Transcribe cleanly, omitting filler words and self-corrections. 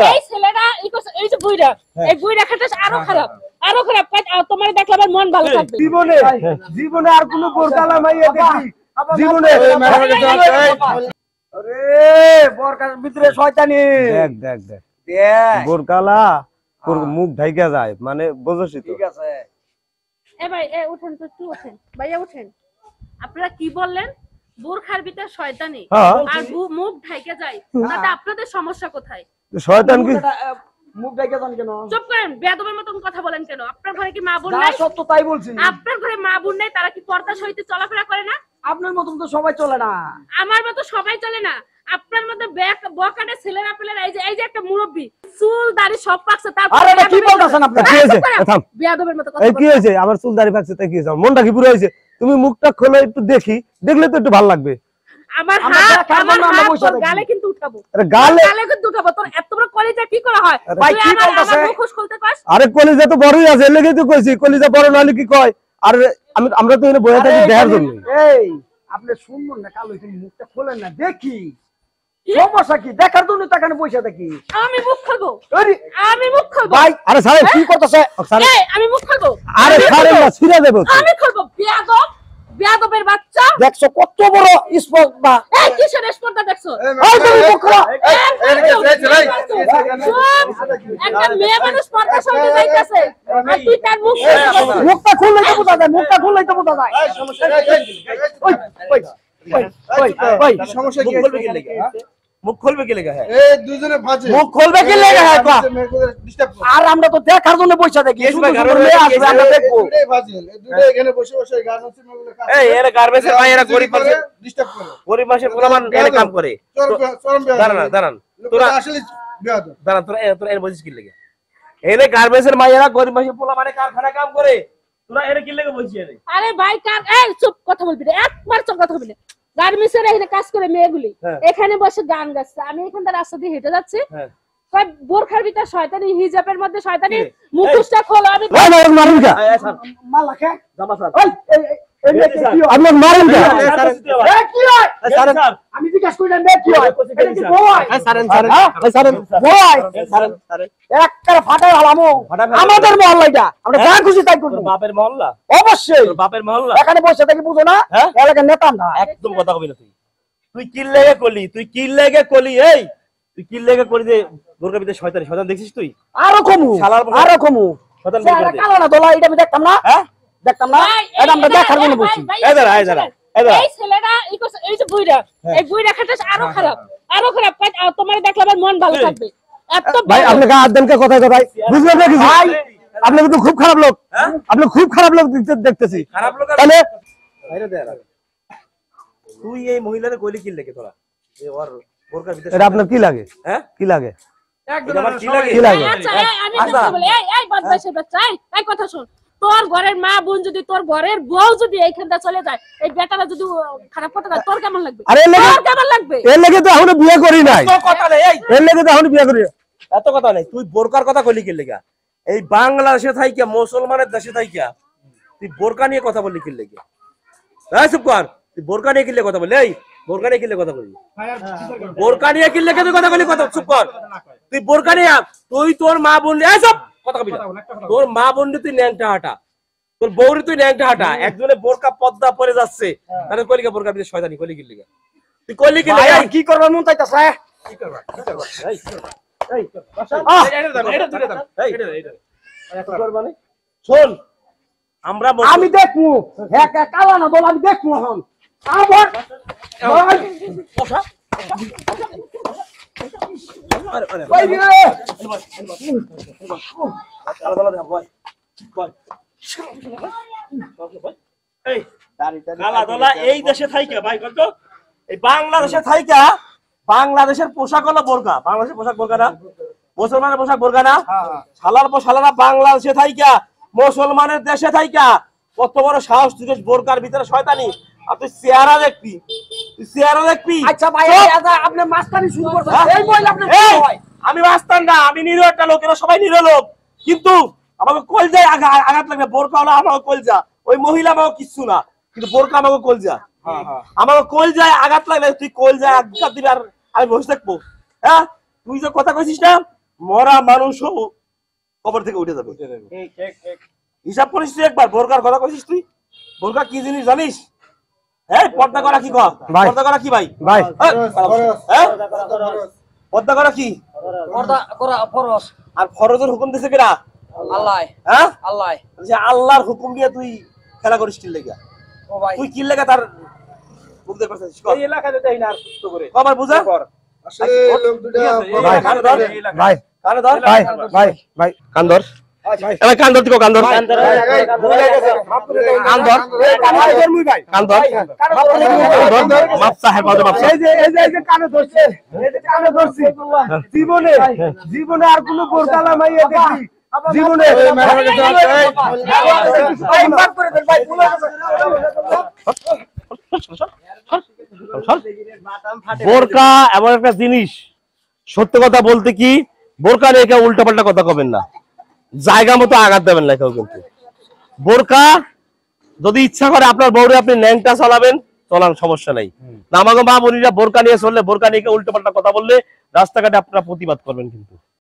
এই ছেলেটা এই যে বুইড়া এই বুইড়া খাটাস আরো খারাপ তোমার দেখলে আমার মন ভালো থাকবে জীবনে আর কোনো বোরকালা মাইয়া দেখি জীবনে আরে বোরকার ভিতরে শয়তানি দেখ বোরকালা তোর মুখ ঢাইকা যায় মানে বুঝছিস তো ঠিক আছে ভাই উঠেন তো একটু উঠেন ভাইয়া উঠেন আপনারা কি বললেন বোরখার ভিতরে শয়তানি আর মুখ ঢাইকা যায় তাতে আপনাদের সমস্যা কোথায় শয়তান কি মুখ ঢাইকা যান কেন চুপ করেন বেয়াদবের মতন কথা বলেন কেন আপনার ঘরে কি মা বোন নাই সত্য তাই বলছি আপনার ঘরে মা বোন নাই তারা কি পর্দা সহিতে চলাফেরা করে না আপনার মতন তো সবাই চলে না আমার মতো সবাই চলে না আপনার মধ্যে বকাটে ছেলেরা পেলেরা এই যে একটা মুরব্বি চুল দাড়ি সব পাকছে তারপর আরে এটা কি বলতাছেন আপনি কি হইছে থাম বেয়াদবের মতো কথা এই কি হইছে আমার চুল দাড়ি পাকছে তাই কি হইছে মনটা কি পুরো হইছে তুমি মুখটা খোলো একটু দেখি দেখলে তো একটু ভালো লাগবে আমার হাত গালে কিন্তু উঠাবো আরে গালে কিন্তু উঠাবো তোর এত বড় কলিজা কি করা হয় ভাই কি বলতাছে আমার মুখোশ খুলতে কস আরে কলিজা তো বড়ই আছে এর লাগেই তো কইছি কলিজা বড় না হলে কি কয় আর আমরা তো এখানে বসে থাকি দেখার জন্য এই আপনি শুনুন না কালো তুমি মুখটা খোলেন না দেখি সমস্যা কি দেখার জন্য তাকানে বসে থাকি আমি মুখ খুলবো আমি মুখ খুলবো ভাই আরে স্যার কি করতেছে এই আমি মুখ খুলবো আরে স্যার না ছিড়ে দেব আমি খুলবো বেয়াদবের বাচ্চা দেখছো কত বড় স্পর্ধা এই কিসের স্পর্ধা দেখছো এই তুমি মুখ খোলো একটা মেয়ে মানুষ পর্দা সইতে যাইতেছে আর তুই তার মুখটা খুললেই তো বোঝা যায় মুখটা খুললেই তো বোঝা যায় ওই সমস্যা কি মুখ খুলবে কি লাগা এই দুজনে ভাজে মুখ খুলবে কি লাগা হ্যাঁ আর আমরা তো দেখার জন্য পয়সা দেখি মেয়ে আসবে আমরা দেখবো দুটোই ভাজে দুটোই এখানে বসে বসে গার্মেন্টসের মেয়েগুলো কাজ এই এরা গার্মেন্টসের ভাই এরা গরিব মানুষ ডিস্টার্ব করে গরিব মানুষের পোলামান এনে কাম করে দাঁড়ান তোরা আসলে দাঁড়ান তোরা এর বসিস কি লাগা এনে গার্মেন্টসের মাইয়ারা গরিব মানুষের পোলামানে কারখানা কাম করে তোরা এর কি লাগা বসিস আরে ভাই এই চুপ কথা বলবি না একবার চুপ কথা বলবি না গার্মেন্টসের এখানে কাজ করে মেয়েগুলি এখানে বসে গান গাচ্ছে আমি এখান থেকে রাস্তা দিয়ে হেঁটে যাচ্ছি কই বোরখার ভিতর শয়তানি হিজাবের মধ্যে শয়তানি মুখোশটা খোলো আমি মারুন কা মালা কে জামা স্যার আপনি মারুন কা এ কি হয় স্যার আমি জিজ্ঞাসা কইলাম বে কি হয় এটা কি বয় স্যার বয় স্যার একটা ফাটাই হলামো আমাদের মহল্লা এটা আমরা যা খুশি তাই করব বাপের মহল্লা অবশ্যই বাপের মহল্লা এখানে বসে থাকি বুঝো না এলাকার নেতা না একদম কথা কবি না তুই কি লেগে কলি এই তুই কি লেগে কলি যে বোরকার ভিতরে শয়তান দেখছিস তুই আরো কমু শয়তান বের করে দে কালো না দলা এটা আমি দেখতাম না দেখতাম না এটা আমরা দেখার জন্য বলছি এই দাঁড়া এই ছেলেটা এই যে বুইড়া এই বুইড়া খাটাস আরো খারাপ তোমার দেখলে আমার মন ভালো থাকবে এত ভাই আপনি গা আদম কে কথা ভাই বুঝলেন না কিছু ভাই আপনি তো খুব খারাপ লোক আপনি খুব খারাপ লোক দেখতেছি খারাপ লোক তাহলে বাইরে দে তুই এই মহিলারে কইলি কি লাগে তোরা যে ওর বোরকার ভিতরে এটা আপনার কি লাগে কি লাগে একদম আমার কি লাগে আচ্ছা আমি কথা বলি এই বদমাইশের বাচ্চা এই কথা শুন তোর ঘরের মা বোন যদি তোর ঘরের বউ যদি এইখানটা চলে যায় এই বেটাটা যদি খারাপ কথা কয় তোর কেমন লাগবে তোর কেমন লাগবে এর লাগি তো এখনো বিয়ে করি নাই এত কথা নেই এর লাগি তো এখনো বিয়ে করি এত কথা নেই তুই বোরকার কথা কইলি কি লাগা এই বাংলাদেশে থাইকা মুসলমানের দেশে থাইকা তুই বোরকা নিয়ে কথা বললি কি লাগা এই চুপ কর তুই বোরকা নিয়ে কি কথা বললি এই বোরকা নিয়ে কি কথা বললি বোরকা নিয়ে কি তুই কথা বললি কথা চুপ কর তুই বোরকা নিয়ে তুই তোর মা বোন এই সব কথা কবি তোর মা বোন তুই ন্যাংটা হাঁটা তোর বউরি তুই ন্যাংটা হাঁটা একজনে বোরকা পর্দা পরে যাচ্ছে তাহলে কইলি বোরকার ভিতরে শয়তানি কইলি কি লাগা তুই কইলি কি লাগা কি করব মন চাইতাছে কি করব এই শোন আমি দেখবো কালা না বল আমি দেখবো এখন আবার এই দেশে থাইকা ভাই কত এই বাংলাদেশে থাইকা বাংলাদেশের পোশাক হলো বোরকা বাংলাদেশের পোশাক বোরকা না মুসলমানের পোশাক বোরকা না শালারা বাংলাদেশে থাইকা মুসলমানের দেশে থাইকা কত বড় সাহস তুই বোরকার ভিতরে শয়তানি আর তুই চেহারা দেখবি আচ্ছা ভাই আপনি মাস্তানি শুরু করছেন এই মহিলা আপনি আমি মাস্তান না আমি নিরীহ একটা লোক এরা সবাই নিরীহ লোক কিন্তু আমাকে কলজায় আঘাত লাগবে বোরকা হলো আমাকে কলজা ওই মহিলা আমাকে কিচ্ছু না কিন্তু বোরকা আমাকে কলজা আমাকে কলজায় আঘাত লাগলে তুই কলজায় আঘাত দিবি আর আমি বসে থাকবো হ্যাঁ তুই যে কথা কইছিস না মরা মানুষও কবর থেকে উঠে যাবে। হিসাব করিস তুই একবার, বোরকার কথা কইছিস তুই? বোরকা কি জিনিস জানিস? হ্যাঁ, পর্দা করা কি কর? পর্দা করা কি ভাই? ভাই হ্যাঁ, পর্দা করা কি? পর্দা করা ফরজ। আর ফরজের হুকুম দিছে কেডা? আল্লাহ। হ্যাঁ, আল্লাহ। যে আল্লাহর হুকুম দিয়ে তুই খেলা করিস কি লাগা? ও ভাই, তুই কি লাগা তার বুঝতে পারছিস? এই এলাকাতে দেই না আর সুস্থ করে কবার বুঝা আসলে লোক দুটা ভাই ভাই কানে ধর ভাই ভাই ভাই কান্দর এবার কান্দর দিকো কান্দর কান্দর মাপ সাহেব বাজে মাপ এই যে কানে ধরছে, এই যে কানে ধরছি জীবনে আর কোনো বোরকালা মাইয়া দেখি জীবনে বোরকা এমন একটা জিনিস, সত্য কথা বলতে কি বোরকা নিয়ে কেউ উল্টা পাল্টা কথা কবেন না, জায়গা মতো আঘাত দেবেন না কেউ। কিন্তু বোরকা যদি ইচ্ছা করে আপনার বউরে আপনি ন্যাংটা চালাবেন, চলান, সমস্যা নাই। আমাকে মা বোনিরা বোরকা নিয়ে চললে, বোরকা নিয়ে উল্টো পাল্টা কথা বললে রাস্তাঘাটে আপনারা প্রতিবাদ করবেন কিন্তু।